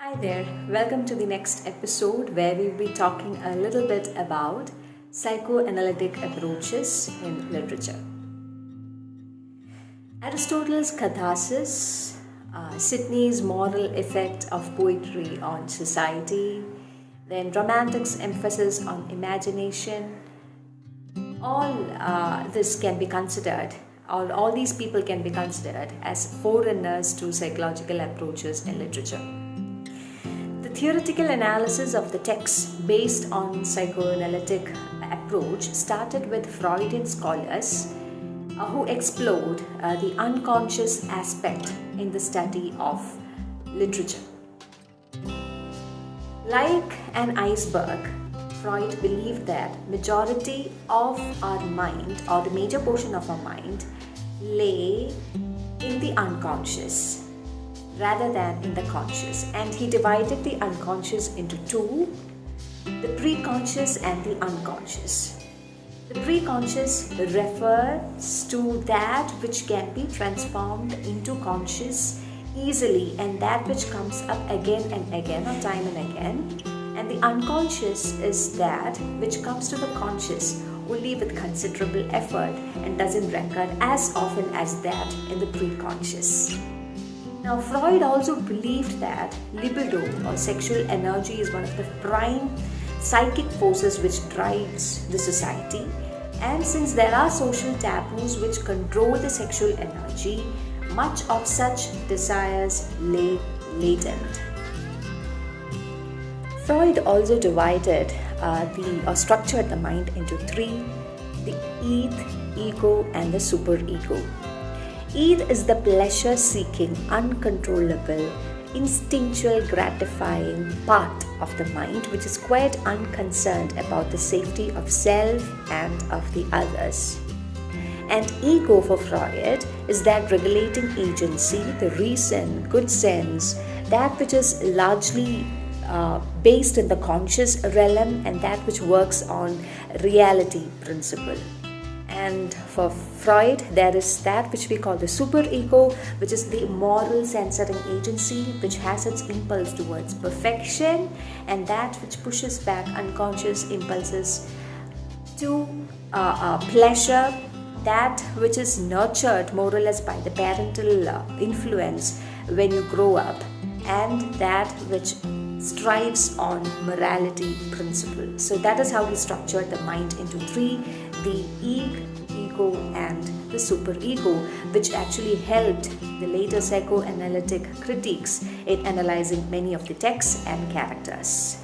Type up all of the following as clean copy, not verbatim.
Hi there, welcome to the next episode where we'll be talking a little bit about psychoanalytic approaches in literature. Aristotle's catharsis, Sidney's moral effect of poetry on society, then Romantic's emphasis on imagination, this can be considered, all these people can be considered as forerunners to psychological approaches in literature. The theoretical analysis of the text based on psychoanalytic approach started with Freudian scholars who explored the unconscious aspect in the study of literature. Like an iceberg, Freud believed that majority of our mind, or the major portion of our mind, lay in the unconscious rather than in the conscious, and he divided the unconscious into two: the preconscious and the unconscious. The preconscious refers to that which can be transformed into conscious easily, and that which comes up again and again, or time and again. And the unconscious is that which comes to the conscious only with considerable effort and doesn't recur as often as that in the preconscious. Now, Freud also believed that libido, or sexual energy, is one of the prime psychic forces which drives the society. And since there are social taboos which control the sexual energy, much of such desires lay latent. Freud also divided structured the mind into three: the id, ego, and the superego. Id is the pleasure-seeking, uncontrollable, instinctual, gratifying part of the mind which is quite unconcerned about the safety of self and of the others. And ego for Freud is that regulating agency, the reason, good sense, that which is largely based in the conscious realm and that which works on reality principle. And for Freud, there is that which we call the superego, which is the moral censoring agency which has its impulse towards perfection, and that which pushes back unconscious impulses to pleasure, that which is nurtured more or less by the parental influence when you grow up, and that which strives on morality principle. So that is how he structured the mind into three: the ego, and the superego, which actually helped the later psychoanalytic critics in analyzing many of the texts and characters.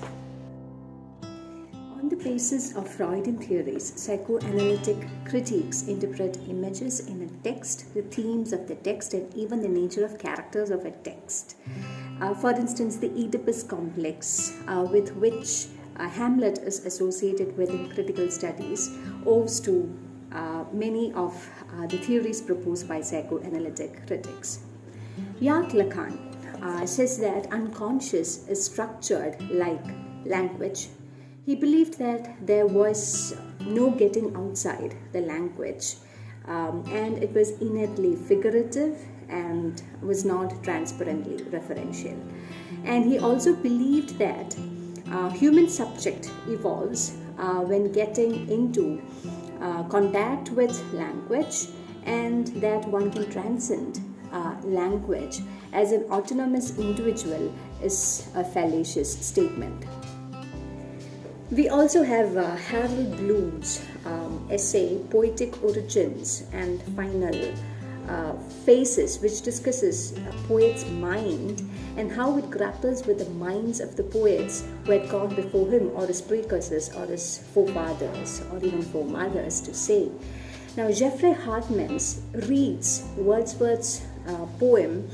On the basis of Freudian theories, psychoanalytic critics interpret images in a text, the themes of the text, and even the nature of characters of a text. For instance, the Oedipus complex, with which Hamlet is associated with in critical studies, owes to many of the theories proposed by psychoanalytic critics. Jacques Lacan says that unconscious is structured like language. He believed that there was no getting outside the language, and it was innately figurative and was not transparently referential. And he also believed that human subject evolves when getting into contact with language, and that one can transcend language as an autonomous individual is a fallacious statement. We also have Harold Bloom's essay Poetic Origins and Final Phases, which discusses a poet's mind and how it grapples with the minds of the poets who had gone before him, or his precursors, or his forefathers, or even foremothers to say. Now, Jeffrey Hartman reads Wordsworth's poem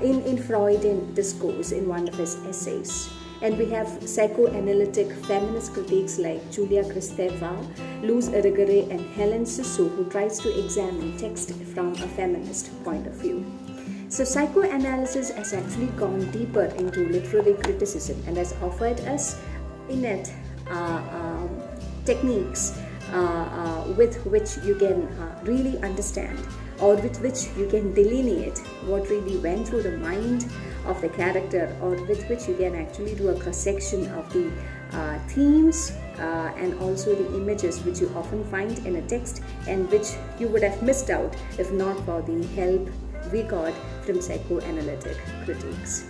in Freudian discourse in one of his essays. And we have psychoanalytic feminist critiques like Julia Kristeva, Luz Irigaray, and Helen Sissou, who tries to examine text from a feminist point of view. So psychoanalysis has actually gone deeper into literary criticism and has offered us innate techniques with which you can really understand or with which you can delineate what really went through the mind of the character, or with which you can actually do a cross-section of the themes and also the images which you often find in a text, and which you would have missed out if not for the help we got from psychoanalytic critiques.